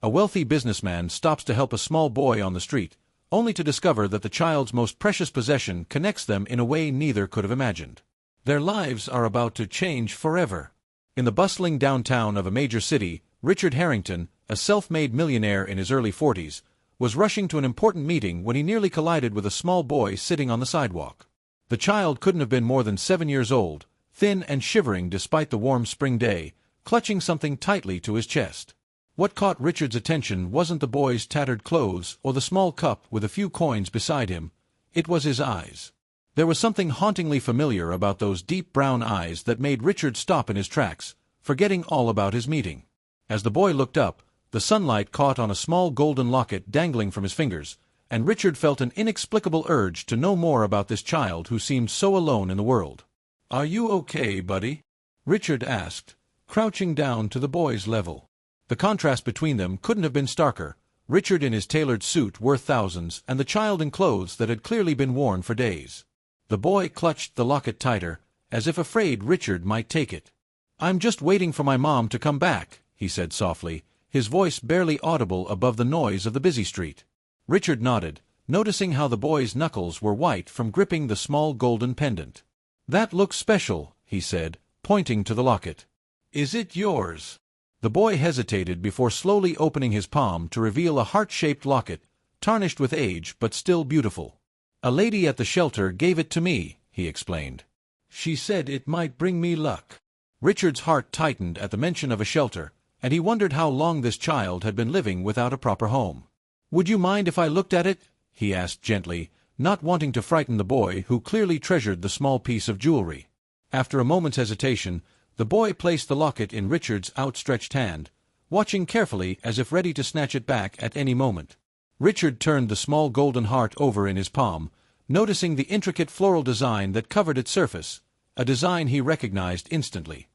A wealthy businessman stops to help a small boy on the street, only to discover that the child's most precious possession connects them in a way neither could have imagined. Their lives are about to change forever. In the bustling downtown of a major city, Richard Harrington, a self-made millionaire in his early 40s, was rushing to an important meeting when he nearly collided with a small boy sitting on the sidewalk. The child couldn't have been more than 7 years old, thin and shivering despite the warm spring day, clutching something tightly to his chest. What caught Richard's attention wasn't the boy's tattered clothes or the small cup with a few coins beside him. It was his eyes. There was something hauntingly familiar about those deep brown eyes that made Richard stop in his tracks, forgetting all about his meeting. As the boy looked up, the sunlight caught on a small golden locket dangling from his fingers, and Richard felt an inexplicable urge to know more about this child who seemed so alone in the world. "Are you okay, buddy?" Richard asked, crouching down to the boy's level. The contrast between them couldn't have been starker, Richard in his tailored suit worth thousands and the child in clothes that had clearly been worn for days. The boy clutched the locket tighter, as if afraid Richard might take it. "I'm just waiting for my mom to come back," he said softly, his voice barely audible above the noise of the busy street. Richard nodded, noticing how the boy's knuckles were white from gripping the small golden pendant. "That looks special," he said, pointing to the locket. "Is it yours?" The boy hesitated before slowly opening his palm to reveal a heart-shaped locket, tarnished with age but still beautiful. "A lady at the shelter gave it to me," he explained. "She said it might bring me luck." Richard's heart tightened at the mention of a shelter, and he wondered how long this child had been living without a proper home. "Would you mind if I looked at it?" he asked gently, not wanting to frighten the boy who clearly treasured the small piece of jewelry. After a moment's hesitation, the boy placed the locket in Richard's outstretched hand, watching carefully as if ready to snatch it back at any moment. Richard turned the small golden heart over in his palm, noticing the intricate floral design that covered its surface, a design he recognized instantly.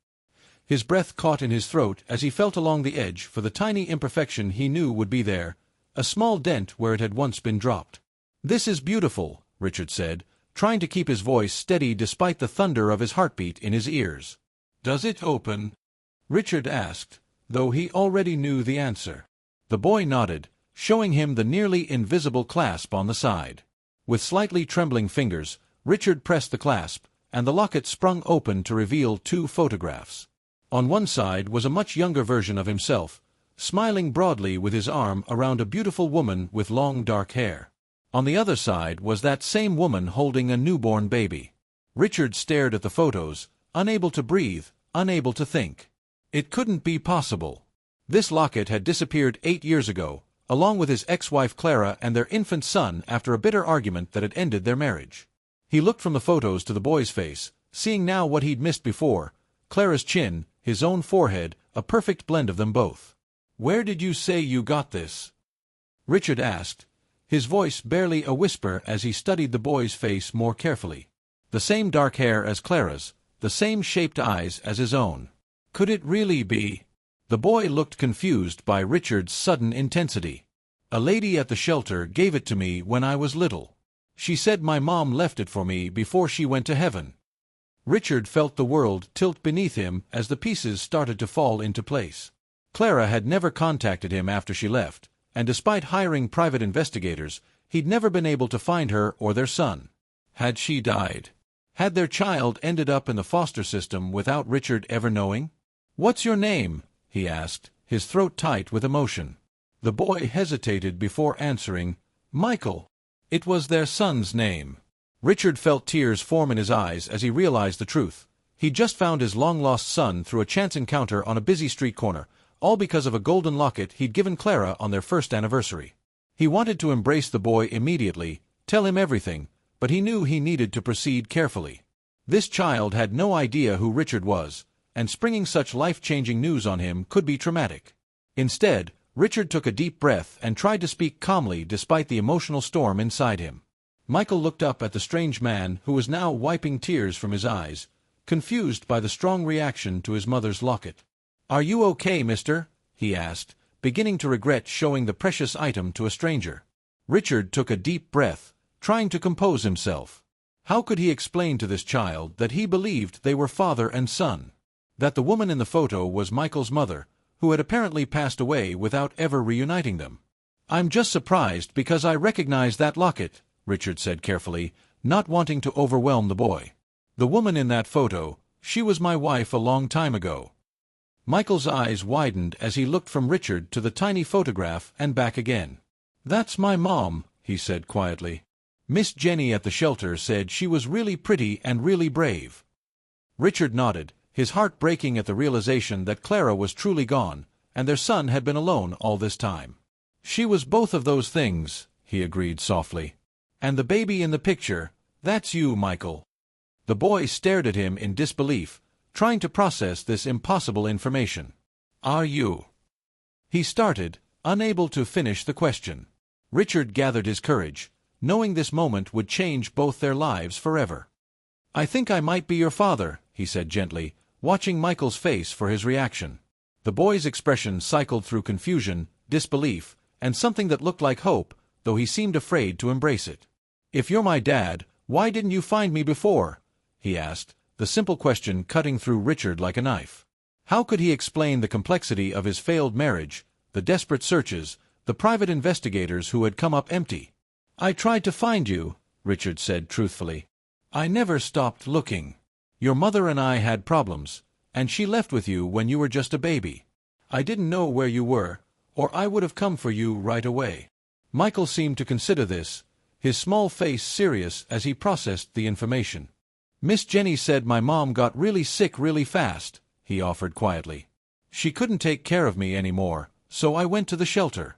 His breath caught in his throat as he felt along the edge for the tiny imperfection he knew would be there, a small dent where it had once been dropped. "This is beautiful," Richard said, trying to keep his voice steady despite the thunder of his heartbeat in his ears. "Does it open?" Richard asked, though he already knew the answer. The boy nodded, showing him the nearly invisible clasp on the side. With slightly trembling fingers, Richard pressed the clasp, and the locket sprung open to reveal 2 photographs. On one side was a much younger version of himself, smiling broadly with his arm around a beautiful woman with long dark hair. On the other side was that same woman holding a newborn baby. Richard stared at the photos, unable to breathe, unable to think. It couldn't be possible. This locket had disappeared 8 years ago, along with his ex-wife Clara and their infant son after a bitter argument that had ended their marriage. He looked from the photos to the boy's face, seeing now what he'd missed before, Clara's chin, his own forehead, a perfect blend of them both. "Where did you say you got this?" Richard asked, his voice barely a whisper as he studied the boy's face more carefully. The same dark hair as Clara's, the same shaped eyes as his own. Could it really be? The boy looked confused by Richard's sudden intensity. "A lady at the shelter gave it to me when I was little. She said my mom left it for me before she went to heaven." Richard felt the world tilt beneath him as the pieces started to fall into place. Clara had never contacted him after she left, and despite hiring private investigators, he'd never been able to find her or their son. Had she died? Had their child ended up in the foster system without Richard ever knowing? "What's your name?" he asked, his throat tight with emotion. The boy hesitated before answering, "Michael." It was their son's name. Richard felt tears form in his eyes as he realized the truth. He'd just found his long-lost son through a chance encounter on a busy street corner, all because of a golden locket he'd given Clara on their first anniversary. He wanted to embrace the boy immediately, tell him everything, but he knew he needed to proceed carefully. This child had no idea who Richard was, and springing such life-changing news on him could be traumatic. Instead, Richard took a deep breath and tried to speak calmly despite the emotional storm inside him. Michael looked up at the strange man who was now wiping tears from his eyes, confused by the strong reaction to his mother's locket. "Are you okay, mister?" he asked, beginning to regret showing the precious item to a stranger. Richard took a deep breath, trying to compose himself. How could he explain to this child that he believed they were father and son? That the woman in the photo was Michael's mother, who had apparently passed away without ever reuniting them. "I'm just surprised because I recognize that locket," Richard said carefully, not wanting to overwhelm the boy. "The woman in that photo, she was my wife a long time ago." Michael's eyes widened as he looked from Richard to the tiny photograph and back again. "That's my mom," he said quietly. "Miss Jenny at the shelter said she was really pretty and really brave." Richard nodded, his heart breaking at the realization that Clara was truly gone, and their son had been alone all this time. "She was both of those things," he agreed softly. "And the baby in the picture, that's you, Michael." The boy stared at him in disbelief, trying to process this impossible information. "Are you?" he started, unable to finish the question. Richard gathered his courage, knowing this moment would change both their lives forever. "I think I might be your father," he said gently, watching Michael's face for his reaction. The boy's expression cycled through confusion, disbelief, and something that looked like hope, though he seemed afraid to embrace it. "If you're my dad, why didn't you find me before?" he asked, the simple question cutting through Richard like a knife. How could he explain the complexity of his failed marriage, the desperate searches, the private investigators who had come up empty? "I tried to find you," Richard said truthfully. "I never stopped looking. Your mother and I had problems, and she left with you when you were just a baby. I didn't know where you were, or I would have come for you right away." Michael seemed to consider this, his small face serious as he processed the information. "Miss Jenny said my mom got really sick really fast," he offered quietly. "She couldn't take care of me anymore, so I went to the shelter."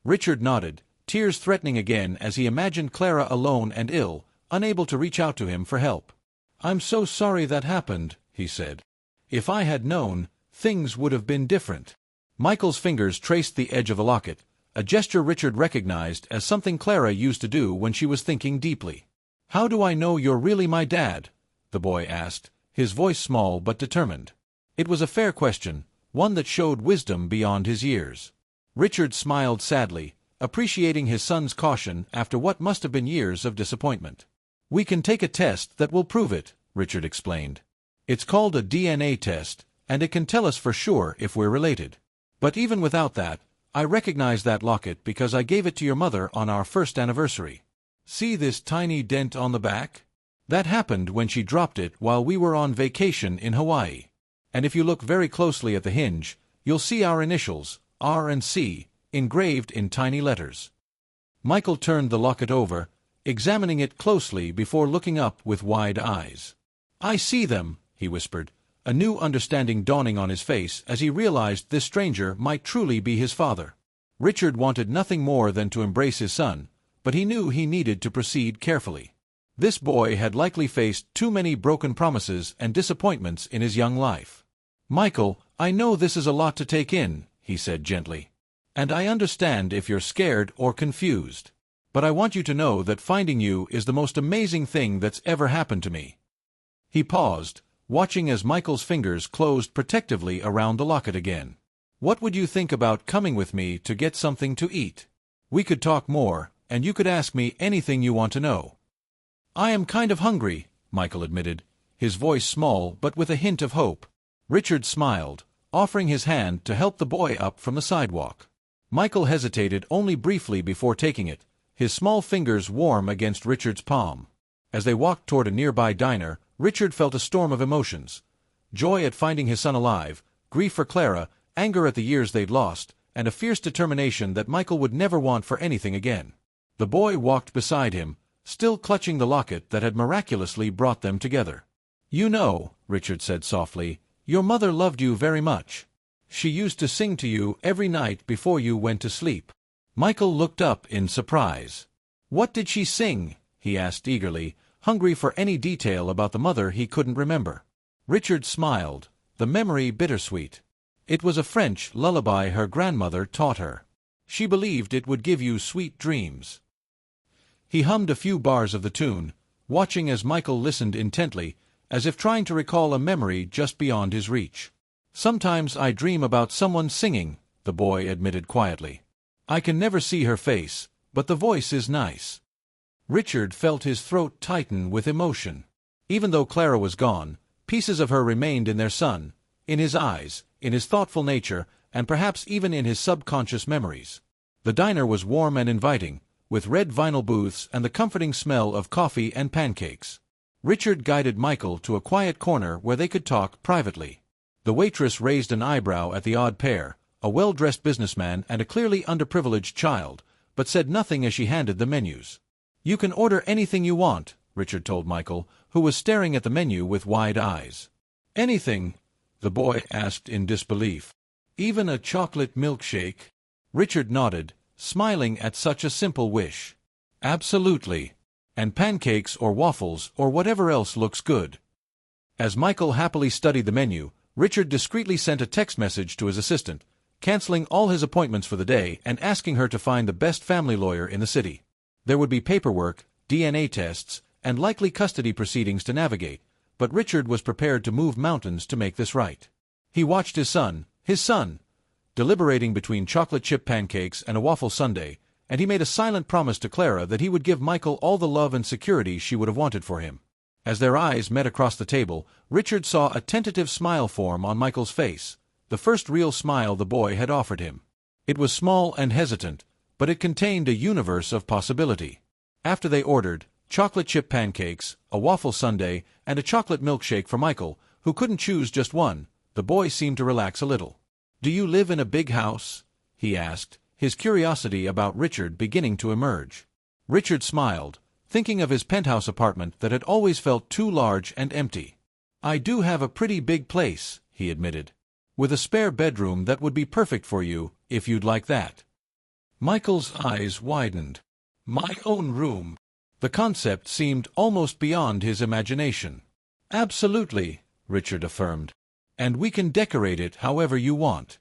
Richard nodded, tears threatening again as he imagined Clara alone and ill, unable to reach out to him for help. "I'm so sorry that happened," he said. "If I had known, things would have been different." Michael's fingers traced the edge of the locket, a gesture Richard recognized as something Clara used to do when she was thinking deeply. "How do I know you're really my dad?" the boy asked, his voice small but determined. It was a fair question, one that showed wisdom beyond his years. Richard smiled sadly, appreciating his son's caution after what must have been years of disappointment. "We can take a test that will prove it," Richard explained. "It's called a DNA test, and it can tell us for sure if we're related. But even without that, I recognize that locket because I gave it to your mother on our first anniversary. See this tiny dent on the back? That happened when she dropped it while we were on vacation in Hawaii. And if you look very closely at the hinge, you'll see our initials, R and C, engraved in tiny letters." Michael turned the locket over, examining it closely before looking up with wide eyes. "I see them," he whispered, a new understanding dawning on his face as he realized this stranger might truly be his father. Richard wanted nothing more than to embrace his son, but he knew he needed to proceed carefully. This boy had likely faced too many broken promises and disappointments in his young life. "Michael, I know this is a lot to take in," he said gently. "And I understand if you're scared or confused. But I want you to know that finding you is the most amazing thing that's ever happened to me." He paused, watching as Michael's fingers closed protectively around the locket again. "What would you think about coming with me to get something to eat? We could talk more, and you could ask me anything you want to know." "I am kind of hungry," Michael admitted, his voice small but with a hint of hope. Richard smiled, offering his hand to help the boy up from the sidewalk. Michael hesitated only briefly before taking it, his small fingers warm against Richard's palm. As they walked toward a nearby diner, Richard felt a storm of emotions. Joy at finding his son alive, grief for Clara, anger at the years they'd lost, and a fierce determination that Michael would never want for anything again. The boy walked beside him, still clutching the locket that had miraculously brought them together. "You know," Richard said softly, "your mother loved you very much. She used to sing to you every night before you went to sleep." Michael looked up in surprise. "What did she sing?" he asked eagerly, hungry for any detail about the mother he couldn't remember. Richard smiled, the memory bittersweet. "It was a French lullaby her grandmother taught her. She believed it would give you sweet dreams." He hummed a few bars of the tune, watching as Michael listened intently, as if trying to recall a memory just beyond his reach. "Sometimes I dream about someone singing," the boy admitted quietly. "I can never see her face, but the voice is nice." Richard felt his throat tighten with emotion. Even though Clara was gone, pieces of her remained in their son, in his eyes, in his thoughtful nature, and perhaps even in his subconscious memories. The diner was warm and inviting, with red vinyl booths and the comforting smell of coffee and pancakes. Richard guided Michael to a quiet corner where they could talk privately. The waitress raised an eyebrow at the odd pair, a well-dressed businessman and a clearly underprivileged child, but said nothing as she handed the menus. "You can order anything you want," Richard told Michael, who was staring at the menu with wide eyes. "Anything?" the boy asked in disbelief. "Even a chocolate milkshake?" Richard nodded, smiling at such a simple wish. "Absolutely. And pancakes or waffles or whatever else looks good." As Michael happily studied the menu, Richard discreetly sent a text message to his assistant, canceling all his appointments for the day and asking her to find the best family lawyer in the city. There would be paperwork, DNA tests, and likely custody proceedings to navigate, but Richard was prepared to move mountains to make this right. He watched his son, deliberating between chocolate chip pancakes and a waffle sundae, and he made a silent promise to Clara that he would give Michael all the love and security she would have wanted for him. As their eyes met across the table, Richard saw a tentative smile form on Michael's face, the first real smile the boy had offered him. It was small and hesitant, but it contained a universe of possibility. After they ordered chocolate chip pancakes, a waffle sundae, and a chocolate milkshake for Michael, who couldn't choose just one, the boy seemed to relax a little. "Do you live in a big house?" he asked, his curiosity about Richard beginning to emerge. Richard smiled, thinking of his penthouse apartment that had always felt too large and empty. "I do have a pretty big place," he admitted, "with a spare bedroom that would be perfect for you, if you'd like that." Michael's eyes widened. "My own room?" The concept seemed almost beyond his imagination. "Absolutely," Richard affirmed. "And we can decorate it however you want."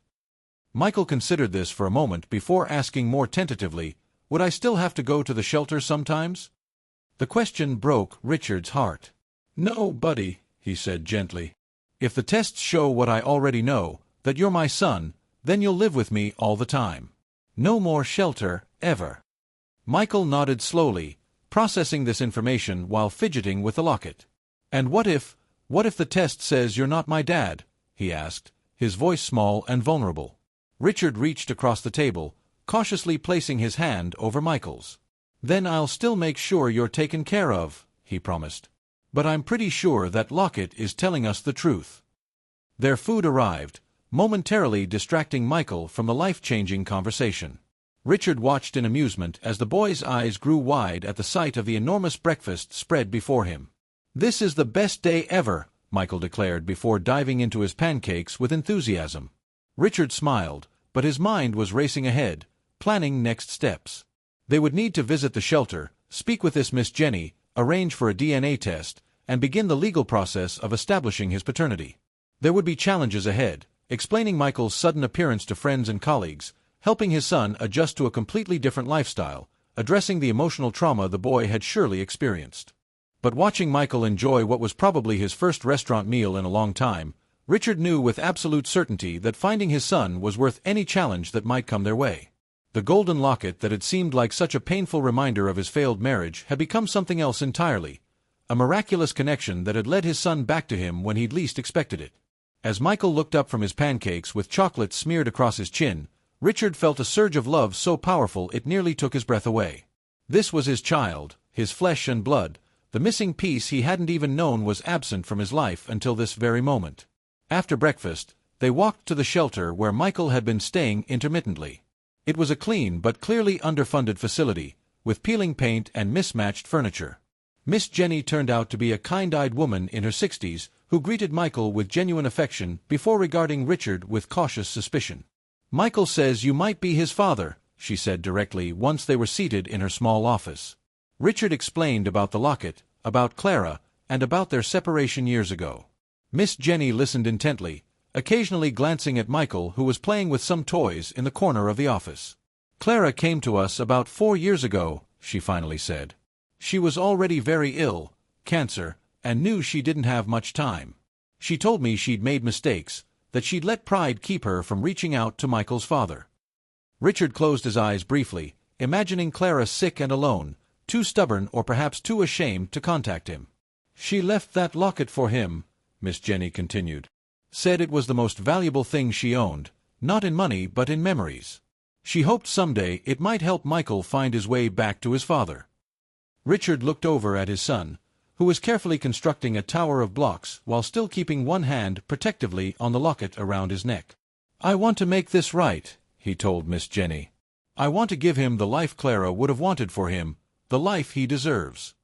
Michael considered this for a moment before asking more tentatively, "Would I still have to go to the shelter sometimes?" The question broke Richard's heart. "No, buddy," he said gently. "If the tests show what I already know, that you're my son, then you'll live with me all the time. No more shelter, ever." Michael nodded slowly, processing this information while fidgeting with the locket. "And what if the test says you're not my dad?" he asked, his voice small and vulnerable. Richard reached across the table, cautiously placing his hand over Michael's. "Then I'll still make sure you're taken care of," he promised. "But I'm pretty sure that locket is telling us the truth." Their food arrived, momentarily distracting Michael from the life-changing conversation. Richard watched in amusement as the boy's eyes grew wide at the sight of the enormous breakfast spread before him. "This is the best day ever," Michael declared before diving into his pancakes with enthusiasm. Richard smiled, but his mind was racing ahead, planning next steps. They would need to visit the shelter, speak with this Miss Jenny, arrange for a DNA test, and begin the legal process of establishing his paternity. There would be challenges ahead, explaining Michael's sudden appearance to friends and colleagues, helping his son adjust to a completely different lifestyle, addressing the emotional trauma the boy had surely experienced. But watching Michael enjoy what was probably his first restaurant meal in a long time, Richard knew with absolute certainty that finding his son was worth any challenge that might come their way. The golden locket that had seemed like such a painful reminder of his failed marriage had become something else entirely, a miraculous connection that had led his son back to him when he'd least expected it. As Michael looked up from his pancakes with chocolate smeared across his chin, Richard felt a surge of love so powerful it nearly took his breath away. This was his child, his flesh and blood, the missing piece he hadn't even known was absent from his life until this very moment. After breakfast, they walked to the shelter where Michael had been staying intermittently. It was a clean but clearly underfunded facility, with peeling paint and mismatched furniture. Miss Jenny turned out to be a kind-eyed woman in her 60s who greeted Michael with genuine affection before regarding Richard with cautious suspicion. "Michael says you might be his father," she said directly once they were seated in her small office. Richard explained about the locket, about Clara, and about their separation years ago. Miss Jenny listened intently, occasionally glancing at Michael, who was playing with some toys in the corner of the office. "Clara came to us about 4 years ago," she finally said. "She was already very ill, cancer, and knew she didn't have much time. She told me she'd made mistakes, that she'd let pride keep her from reaching out to Michael's father." Richard closed his eyes briefly, imagining Clara sick and alone, too stubborn or perhaps too ashamed to contact him. "She left that locket for him," Miss Jenny continued. "Said it was the most valuable thing she owned, not in money but in memories. She hoped someday it might help Michael find his way back to his father. Richard looked over at his son, who was carefully constructing a tower of blocks while still keeping one hand protectively on the locket around his neck. "I want to make this right," he told Miss Jenny. "I want to give him the life Clara would have wanted for him, the life he deserves."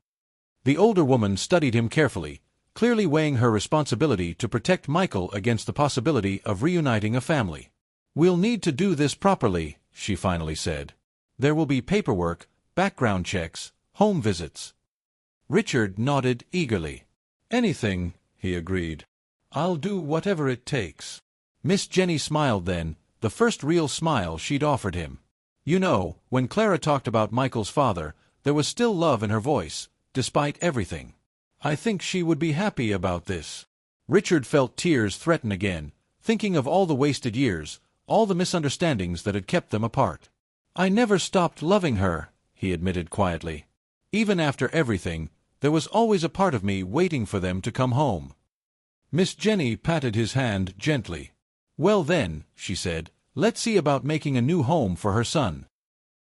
The older woman studied him carefully, clearly weighing her responsibility to protect Michael against the possibility of reuniting a family. "We'll need to do this properly," she finally said. "There will be paperwork, background checks, home visits." Richard nodded eagerly. "Anything," he agreed. "I'll do whatever it takes." Miss Jenny smiled then, the first real smile she'd offered him. You know, when Clara talked about Michael's father, there was still love in her voice, despite everything. "I think she would be happy about this." Richard felt tears threaten again, thinking of all the wasted years, all the misunderstandings that had kept them apart. "I never stopped loving her," he admitted quietly. "Even after everything, there was always a part of me waiting for them to come home." Miss Jenny patted his hand gently. "Well then," she said, "let's see about making a new home for her son."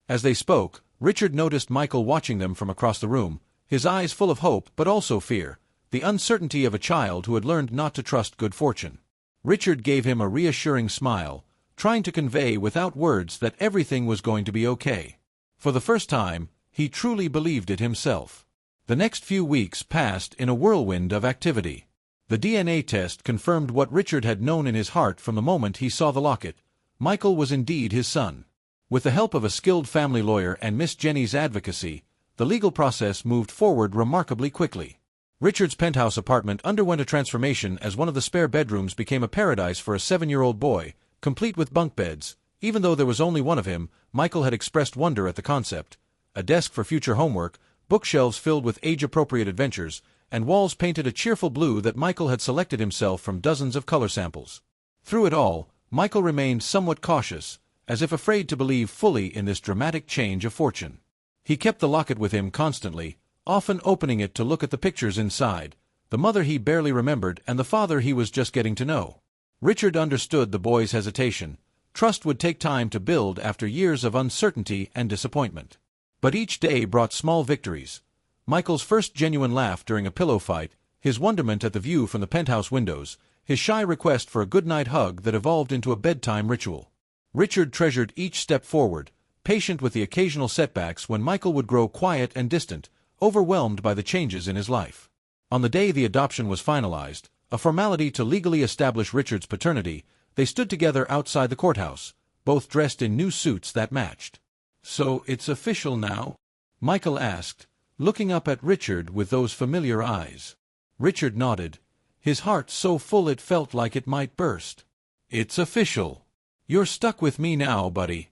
As they spoke, Richard noticed Michael watching them from across the room, his eyes full of hope but also fear, the uncertainty of a child who had learned not to trust good fortune. Richard gave him a reassuring smile, trying to convey without words that everything was going to be okay. For the first time, he truly believed it himself. The next few weeks passed in a whirlwind of activity. The DNA test confirmed what Richard had known in his heart from the moment he saw the locket. Michael was indeed his son. With the help of a skilled family lawyer and Miss Jenny's advocacy, the legal process moved forward remarkably quickly. Richard's penthouse apartment underwent a transformation as one of the spare bedrooms became a paradise for a 7-year-old boy, complete with bunk beds. Even though there was only one of him, Michael had expressed wonder at the concept. A desk for future homework, bookshelves filled with age-appropriate adventures, and walls painted a cheerful blue that Michael had selected himself from dozens of color samples. Through it all, Michael remained somewhat cautious, as if afraid to believe fully in this dramatic change of fortune. He kept the locket with him constantly, often opening it to look at the pictures inside, the mother he barely remembered and the father he was just getting to know. Richard understood the boy's hesitation. Trust would take time to build after years of uncertainty and disappointment. But each day brought small victories. Michael's first genuine laugh during a pillow fight, his wonderment at the view from the penthouse windows, his shy request for a good-night hug that evolved into a bedtime ritual. Richard treasured each step forward, patient with the occasional setbacks when Michael would grow quiet and distant, overwhelmed by the changes in his life. On the day the adoption was finalized, a formality to legally establish Richard's paternity, they stood together outside the courthouse, both dressed in new suits that matched. "So it's official now?" Michael asked, looking up at Richard with those familiar eyes. Richard nodded, his heart so full it felt like it might burst. "It's official. You're stuck with me now, buddy."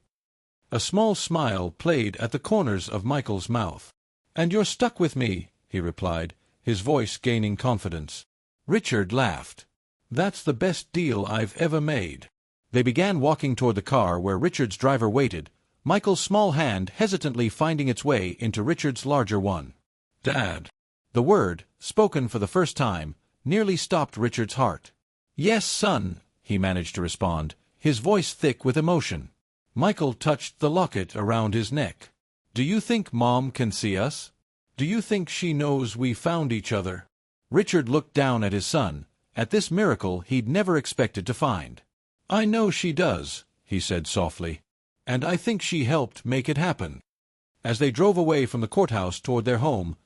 A small smile played at the corners of Michael's mouth. "And you're stuck with me," he replied, his voice gaining confidence. Richard laughed. "That's the best deal I've ever made." They began walking toward the car where Richard's driver waited, Michael's small hand hesitantly finding its way into Richard's larger one. "Dad." The word, spoken for the first time, nearly stopped Richard's heart. "Yes, son," he managed to respond, his voice thick with emotion. Michael touched the locket around his neck. "Do you think Mom can see us? Do you think she knows we found each other?" Richard looked down at his son, at this miracle he'd never expected to find. "I know she does," he said softly. "And I think she helped make it happen." As they drove away from the courthouse toward their home,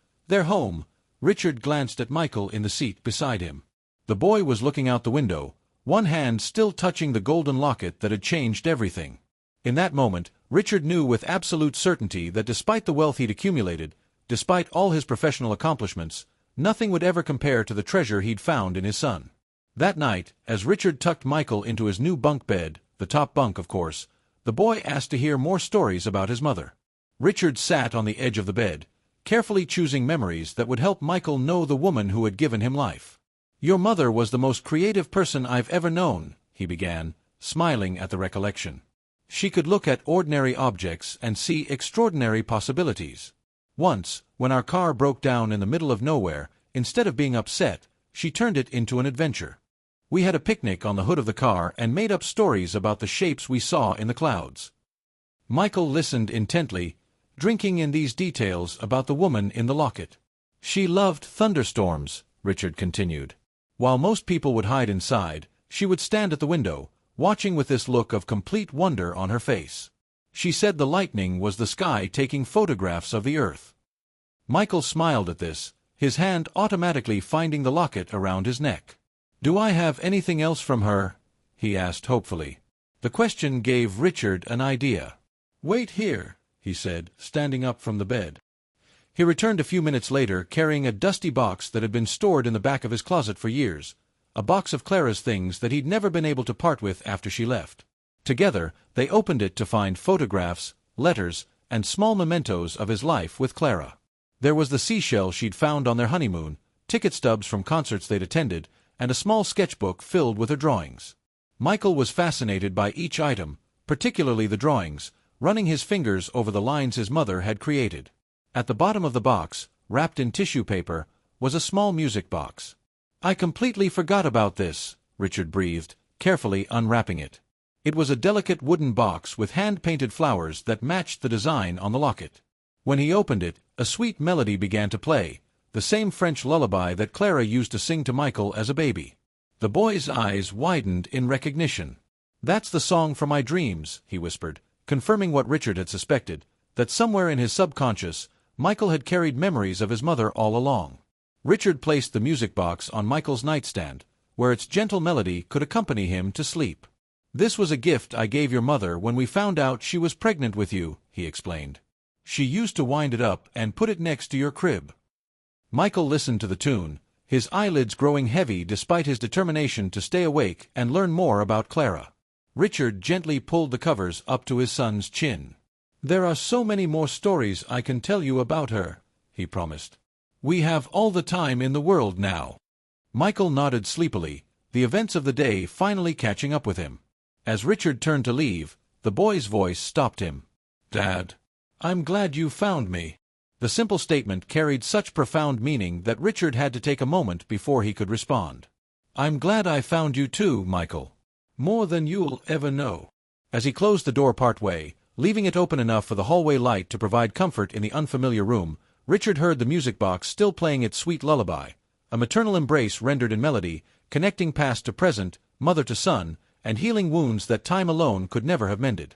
Richard glanced at Michael in the seat beside him. The boy was looking out the window, one hand still touching the golden locket that had changed everything. In that moment, Richard knew with absolute certainty that despite the wealth he'd accumulated, despite all his professional accomplishments, nothing would ever compare to the treasure he'd found in his son. That night, as Richard tucked Michael into his new bunk bed, the top bunk, of course, the boy asked to hear more stories about his mother. Richard sat on the edge of the bed, carefully choosing memories that would help Michael know the woman who had given him life. "Your mother was the most creative person I've ever known," he began, smiling at the recollection. "She could look at ordinary objects and see extraordinary possibilities. Once, when our car broke down in the middle of nowhere, instead of being upset, she turned it into an adventure. We had a picnic on the hood of the car and made up stories about the shapes we saw in the clouds. Michael listened intently, drinking in these details about the woman in the locket. She loved thunderstorms, Richard continued. While most people would hide inside, she would stand at the window, watching with this look of complete wonder on her face. She said the lightning was the sky taking photographs of the earth. Michael smiled at this, his hand automatically finding the locket around his neck. "Do I have anything else from her?" he asked hopefully. The question gave Richard an idea. "Wait here," he said, standing up from the bed. He returned a few minutes later carrying a dusty box that had been stored in the back of his closet for years, a box of Clara's things that he'd never been able to part with after she left. Together, they opened it to find photographs, letters, and small mementos of his life with Clara. There was the seashell she'd found on their honeymoon, ticket stubs from concerts they'd attended, and a small sketchbook filled with her drawings. Michael was fascinated by each item, particularly the drawings, running his fingers over the lines his mother had created. At the bottom of the box, wrapped in tissue paper, was a small music box. "I completely forgot about this," Richard breathed, carefully unwrapping it. It was a delicate wooden box with hand-painted flowers that matched the design on the locket. When he opened it, a sweet melody began to play, the same French lullaby that Clara used to sing to Michael as a baby. The boy's eyes widened in recognition. "That's the song from my dreams," he whispered, confirming what Richard had suspected, that somewhere in his subconscious, Michael had carried memories of his mother all along. Richard placed the music box on Michael's nightstand, where its gentle melody could accompany him to sleep. "This was a gift I gave your mother when we found out she was pregnant with you," he explained. "She used to wind it up and put it next to your crib." Michael listened to the tune, his eyelids growing heavy despite his determination to stay awake and learn more about Clara. Richard gently pulled the covers up to his son's chin. "There are so many more stories I can tell you about her," he promised. "We have all the time in the world now." Michael nodded sleepily, the events of the day finally catching up with him. As Richard turned to leave, the boy's voice stopped him. "Dad, I'm glad you found me." The simple statement carried such profound meaning that Richard had to take a moment before he could respond. "I'm glad I found you too, Michael. More than you'll ever know." As he closed the door partway, leaving it open enough for the hallway light to provide comfort in the unfamiliar room, Richard heard the music box still playing its sweet lullaby, a maternal embrace rendered in melody, connecting past to present, mother to son, and healing wounds that time alone could never have mended.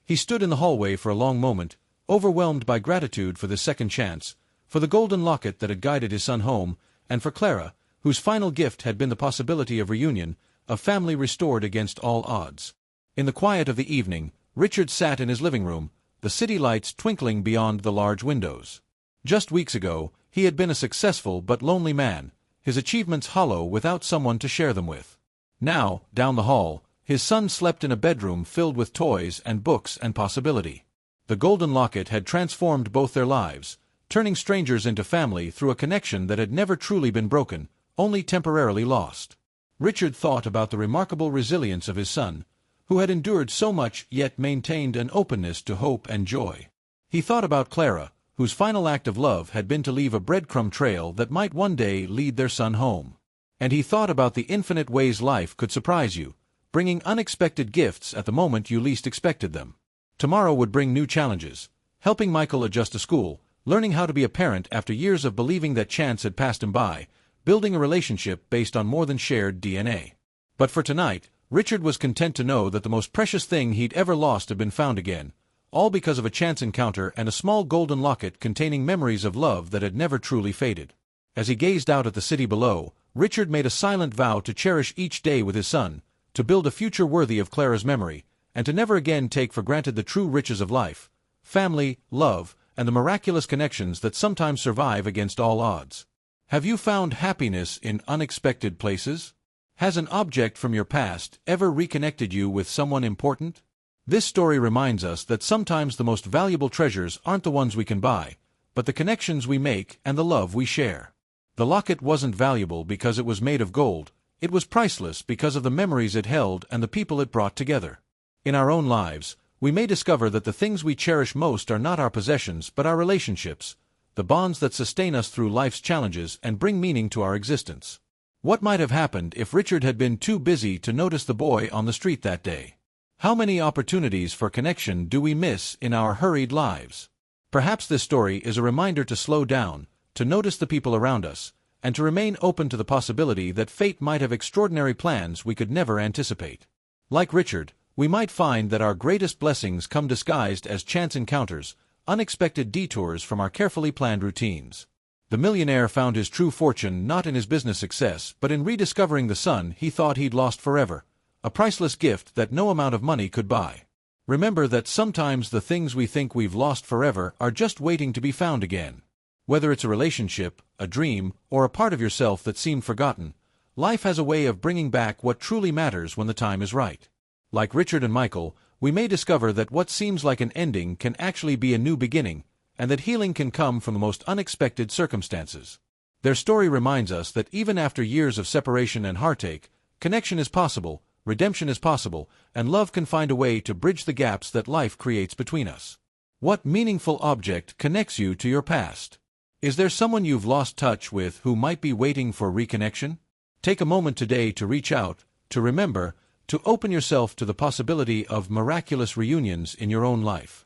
He stood in the hallway for a long moment, overwhelmed by gratitude for this second chance, for the golden locket that had guided his son home, and for Clara, whose final gift had been the possibility of reunion, of family restored against all odds. In the quiet of the evening, Richard sat in his living room, the city lights twinkling beyond the large windows. Just weeks ago, he had been a successful but lonely man, his achievements hollow without someone to share them with. Now, down the hall, his son slept in a bedroom filled with toys and books and possibility. The golden locket had transformed both their lives, turning strangers into family through a connection that had never truly been broken, only temporarily lost. Richard thought about the remarkable resilience of his son, who had endured so much yet maintained an openness to hope and joy. He thought about Clara, whose final act of love had been to leave a breadcrumb trail that might one day lead their son home. And he thought about the infinite ways life could surprise you, bringing unexpected gifts at the moment you least expected them. Tomorrow would bring new challenges, helping Michael adjust to school, learning how to be a parent after years of believing that chance had passed him by, building a relationship based on more than shared DNA. But for tonight, Richard was content to know that the most precious thing he'd ever lost had been found again, all because of a chance encounter and a small golden locket containing memories of love that had never truly faded. As he gazed out at the city below, Richard made a silent vow to cherish each day with his son, to build a future worthy of Clara's memory, and to never again take for granted the true riches of life, family, love, and the miraculous connections that sometimes survive against all odds. Have you found happiness in unexpected places? Has an object from your past ever reconnected you with someone important? This story reminds us that sometimes the most valuable treasures aren't the ones we can buy, but the connections we make and the love we share. The locket wasn't valuable because it was made of gold, it was priceless because of the memories it held and the people it brought together. In our own lives, we may discover that the things we cherish most are not our possessions but our relationships, the bonds that sustain us through life's challenges and bring meaning to our existence. What might have happened if Richard had been too busy to notice the boy on the street that day? How many opportunities for connection do we miss in our hurried lives? Perhaps this story is a reminder to slow down, to notice the people around us, and to remain open to the possibility that fate might have extraordinary plans we could never anticipate. Like Richard, we might find that our greatest blessings come disguised as chance encounters, unexpected detours from our carefully planned routines. The millionaire found his true fortune not in his business success but in rediscovering the son he thought he'd lost forever, a priceless gift that no amount of money could buy. Remember that sometimes the things we think we've lost forever are just waiting to be found again. Whether it's a relationship, a dream, or a part of yourself that seemed forgotten, life has a way of bringing back what truly matters when the time is right. Like Richard and Michael, we may discover that what seems like an ending can actually be a new beginning, and that healing can come from the most unexpected circumstances. Their story reminds us that even after years of separation and heartache, connection is possible, redemption is possible, and love can find a way to bridge the gaps that life creates between us. What meaningful object connects you to your past? Is there someone you've lost touch with who might be waiting for reconnection? Take a moment today to reach out, to remember, to open yourself to the possibility of miraculous reunions in your own life.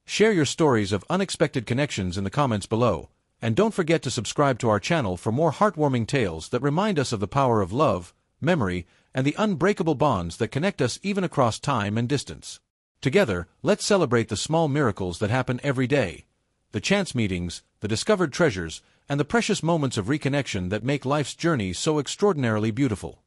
Share your stories of unexpected connections in the comments below, and don't forget to subscribe to our channel for more heartwarming tales that remind us of the power of love, memory, and the unbreakable bonds that connect us even across time and distance. Together, let's celebrate the small miracles that happen every day, the chance meetings, the discovered treasures, and the precious moments of reconnection that make life's journey so extraordinarily beautiful.